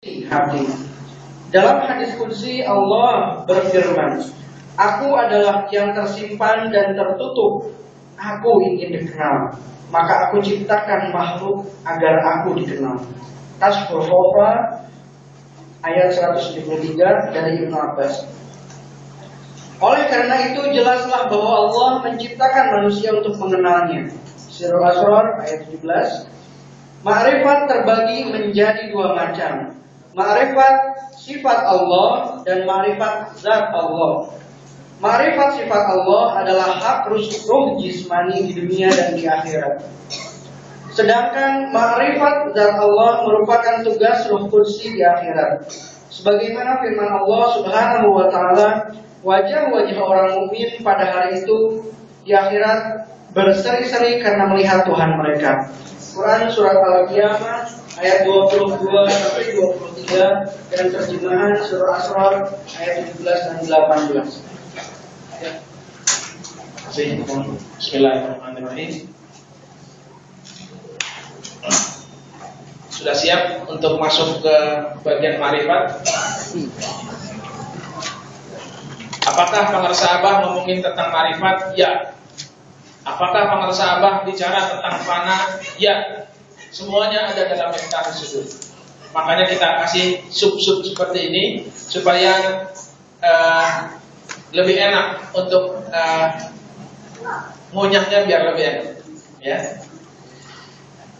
Hadis. Dalam hadis qudsi Allah berfirman, "Aku adalah yang tersimpan dan tertutup. Aku ingin dikenal, maka aku ciptakan makhluk agar aku dikenal." Kashful Khafa ayat 173 dari Ibnu Abbas. Oleh karena itu jelaslah bahwa Allah menciptakan manusia untuk mengenalnya. Surah Al-Asrar ayat 17. Ma'rifat terbagi menjadi dua macam. Ma'rifat sifat Allah dan ma'rifat zat Allah. Ma'rifat sifat Allah adalah hak ruh jismani di dunia dan di akhirat. Sedangkan ma'rifat zat Allah merupakan tugas ruh qudsi di akhirat. Sebagaimana firman Allah Subhanahu wa taala, wajah-wajah orang mukmin pada hari itu di akhirat berseri-seri karena melihat Tuhan mereka. Quran surat Al-Qiyamah ayat 22 sampai 23 dan terjemahan surah Asrar ayat 17 dan 18. Bismillahirrahmanirrahim. Sudah siap untuk masuk ke bagian marifat? Apakah pengarsa Abah ngomongin tentang marifat? Ya. Apakah pengarsa Abah bicara tentang fana? Ya. Semuanya ada dalam MK tersebut. Makanya kita kasih sub-sub seperti ini supaya lebih enak untuk ngunyahnya biar lebih enak. Ya.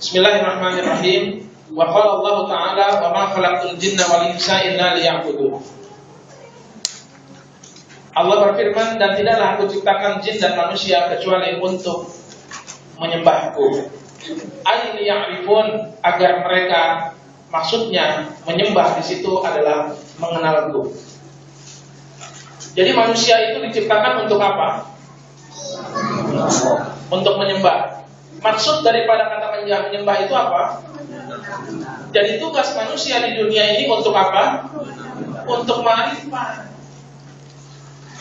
Bismillahirrahmanirrahim. Wa qala Allah Ta'ala wa ma khalaqtul jinna wal insa illa liya'budun. Allah berfirman, dan tidaklah aku ciptakan jin dan manusia kecuali untuk menyembahku. Ay liya'rifun, agar mereka, maksudnya menyembah di situ adalah mengenalku. Jadi manusia itu diciptakan untuk apa? Untuk menyembah. Maksud daripada kata menyembah itu apa? Jadi tugas manusia di dunia ini untuk apa? Untuk ma'rifat.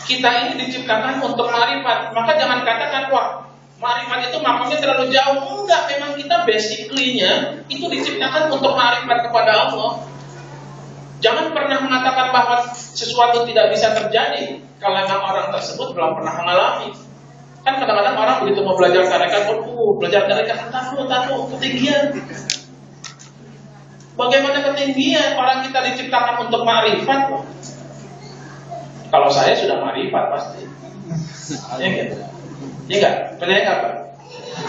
Kita ini diciptakan untuk ma'rifat. Maka jangan katakan, wah, ma'rifat itu makamnya terlalu jauh. Enggak, memang kita basically-nya itu diciptakan untuk ma'rifat kepada Allah. Jangan pernah mengatakan bahwa sesuatu tidak bisa terjadi kalau memang orang tersebut belum pernah mengalami. Kan kadang-kadang orang begitu mau belajar tarekat, belajar tarekat, taruh, ketinggian. Bagaimana ketinggian? Orang kita diciptakan untuk ma'rifat. Kalau saya sudah ma'rifat pasti. Ya gitu. Ya enggak? Percaya enggak, Pak?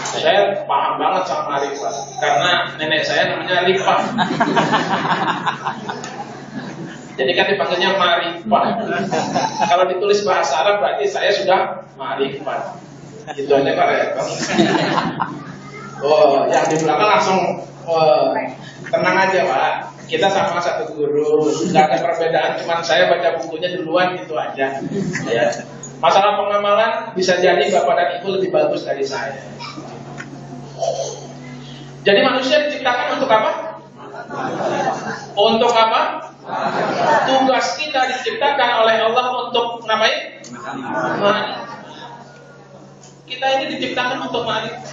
Saya paham banget sama ma'rifat. Karena nenek saya namanya Rifat. Jadi kan dipanggilnya ma'rifat. Kalau ditulis bahasa Arab berarti saya sudah ma'rifat. Gitu aja Pak ya. Oh, yang di belakang langsung tenang aja Pak. Kita sama satu guru, nggak ada perbedaan. Cuman saya baca bukunya duluan gitu aja. Ya. Masalah pengamalan bisa jadi Bapak dan Ibu lebih bagus dari saya. Jadi manusia diciptakan untuk apa? Untuk apa? Tugas kita diciptakan oleh Allah untuk ngapain? Kita ini diciptakan untuk ma'rifat.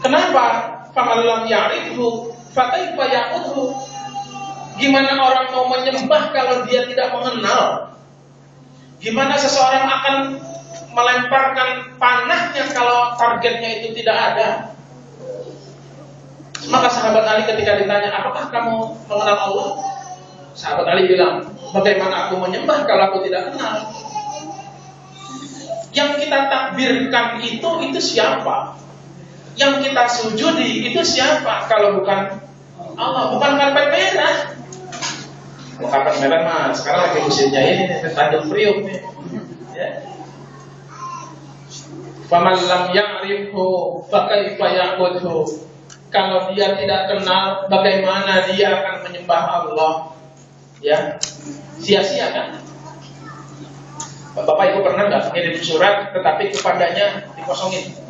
Kenapa? Faman lam ya'rifhu fakaifa ya'budhu. Gimana orang mau menyembah kalau dia tidak mengenal? Gimana seseorang akan melemparkan panahnya kalau targetnya itu tidak ada? Maka sahabat Ali ketika ditanya, apakah kamu mengenal Allah? Sahabat Ali bilang, bagaimana aku menyembah kalau aku tidak kenal? Yang kita takbirkan itu siapa? Yang kita sujudi itu siapa? Kalau bukan Allah, bukan karpet merah. Kalau karpet merah mah sekarang lagi musimnya ini Tanjung Priok nih. Ya. Faman lam ya'rifhu fakaifa ya'budhu. Kalau dia tidak kenal, bagaimana dia akan menyembah Allah? Ya, sia-sia kan? Bapak Ibu pernah nggak ngirim surat tetapi kepadanya dikosongin?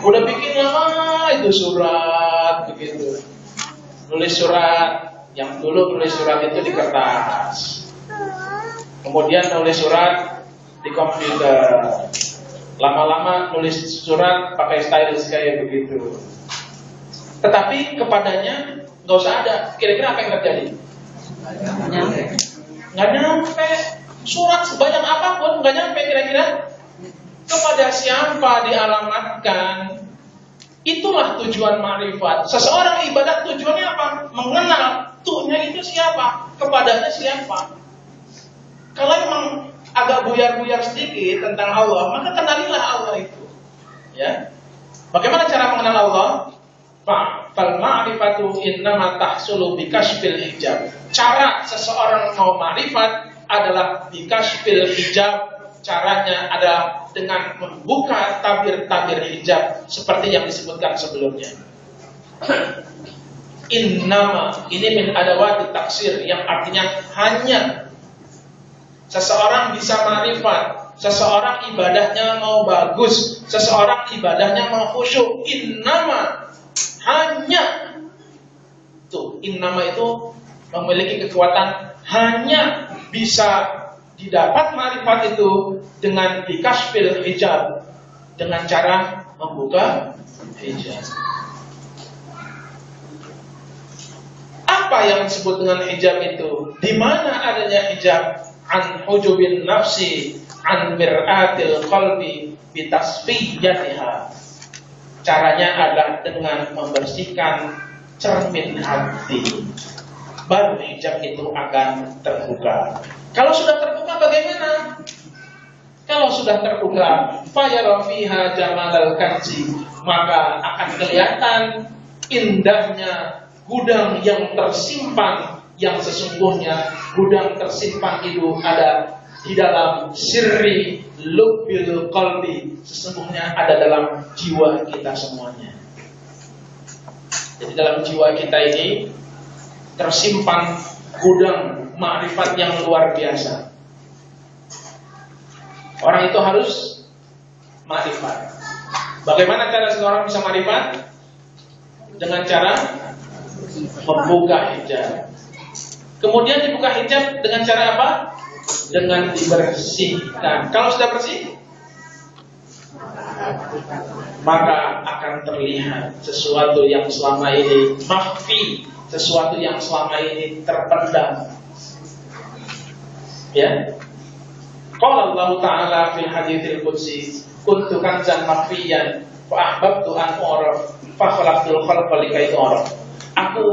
Udah bikin lama itu surat begitu. Nulis surat, yang dulu nulis surat itu di kertas. Kemudian nulis surat di komputer. Lama-lama nulis surat pakai stylus kayak begitu. tetapi kepadanya nggak usah ada. Kira-kira apa yang terjadi? Nggak nyampe. Surat sebanyak apapun nggak nyampe. Kira-kira kepada siapa dialamatkan? Itulah tujuan ma'rifat. Seseorang ibadah tujuannya apa? Mengenal tuhnya itu siapa, kepadanya siapa. Kalau memang agak buyar-buyar sedikit tentang Allah, maka kenalilah Allah itu. Ya. Bagaimana cara mengenal Allah? Fal ma'rifatu innama tahsulu bikashfil hijab. Cara seseorang mau ma'rifat adalah bikashfil hijab. Caranya adalah dengan membuka tabir-tabir hijab seperti yang disebutkan sebelumnya. Innama ini min adawati taksir yang artinya hanya. Seseorang bisa ma'rifat, seseorang ibadahnya mau bagus, seseorang ibadahnya mau khusyuk. Innama hanya. Tuh, innama itu memiliki kekuatan hanya bisa didapat ma'rifat itu dengan bikashfil hijab, dengan cara membuka hijab. Apa yang disebut dengan hijab itu? Di mana adanya hijab? An hujubin nafsi, an mir'atil qalbi, bitasfiyatiha. Caranya adalah dengan membersihkan cermin hati. Baru hijab itu akan terbuka. Kalau sudah terbuka bagaimana? Kalau sudah terbuka, fayara fiha jamalal kanzi, maka akan kelihatan indahnya gudang yang tersimpan, yang sesungguhnya gudang tersimpan itu ada di dalam sirri lubbil qalbi, sesungguhnya ada dalam jiwa kita semuanya. Jadi dalam jiwa kita ini tersimpan gudang ma'rifat yang luar biasa. Orang itu harus ma'rifat. Bagaimana cara seorang bisa ma'rifat? Dengan cara membuka hijab. Kemudian dibuka hijab dengan cara apa? Dengan dibersihkan. Kalau sudah bersih, maka akan terlihat sesuatu yang selama ini makhfi, sesuatu yang selama ini terpendam. Ya. Qala Allah Ta'ala fil haditsil qudsi, kuntu kanzan makhfiyan fa ahbabtu an u'raf fa khalaqtul khalqa likay u'raf. Aku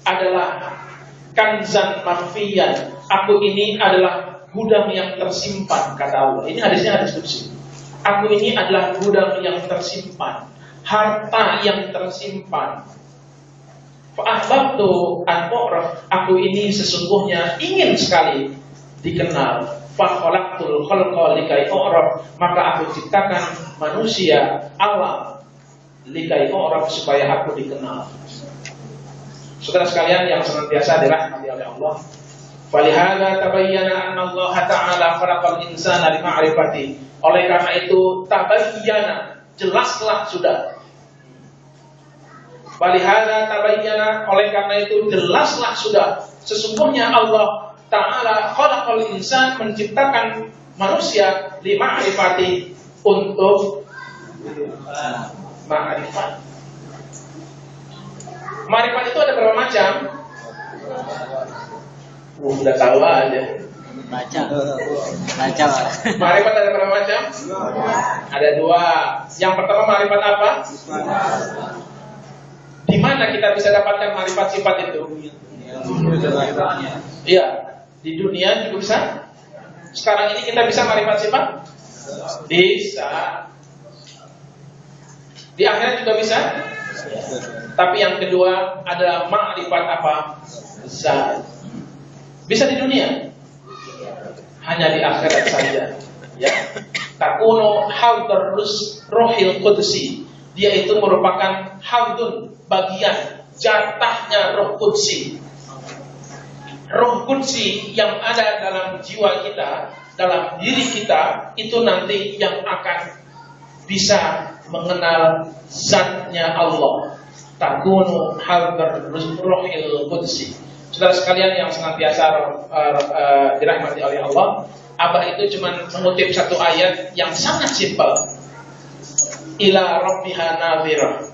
adalah kanzan makhfiyan. Aku ini adalah gudang yang tersimpan, kata Allah. Ini hadisnya hadis qudsi. Aku ini adalah gudang yang tersimpan, harta yang tersimpan. Fa ahbabtu an u'raf. Aku ini sesungguhnya ingin sekali dikenal. Fa khalaqtul khalqa likay u'raf, maka aku ciptakan manusia, alam, likay u'raf, supaya aku dikenal. Saudara sekalian yang senantiasa dirahmati oleh Allah, falihada tabayyana anna Allah Ta'ala khalaqal insana li ma'rifati. Oleh karena itu tabayyana, jelaslah sudah. Falihada tabayyana, oleh karena itu jelaslah sudah, sesungguhnya Allah Ta'ala khalaqal insan, menciptakan manusia li ma'rifati, untuk ma'rifat. Ma'rifat itu ada berapa macam? Udah tahu aja. Baca. Ma'rifat ada berapa macam? Ada dua. Yang pertama ma'rifat apa? Di mana kita bisa dapatkan ma'rifat sifat itu? Iya, di dunia juga bisa. Sekarang ini kita bisa ma'rifat sifat? Bisa. Di akhirat juga bisa. Tapi yang kedua adalah ma'rifat apa? Zat. Bisa di dunia, hanya di akhirat saja. Ya. Takunu hawdar rohil qudsi. Dia itu merupakan hawdun, bagian, jatahnya roh qudsi. Roh qudsi yang ada dalam jiwa kita, dalam diri kita, itu nanti yang akan bisa mengenal zatnya Allah. Takunu hawdar rohil qudsi. Saudara sekalian yang senantiasa dirahmati oleh Allah, Abah itu cuma mengutip satu ayat yang sangat simpel. Ila rabbiha nadhirah.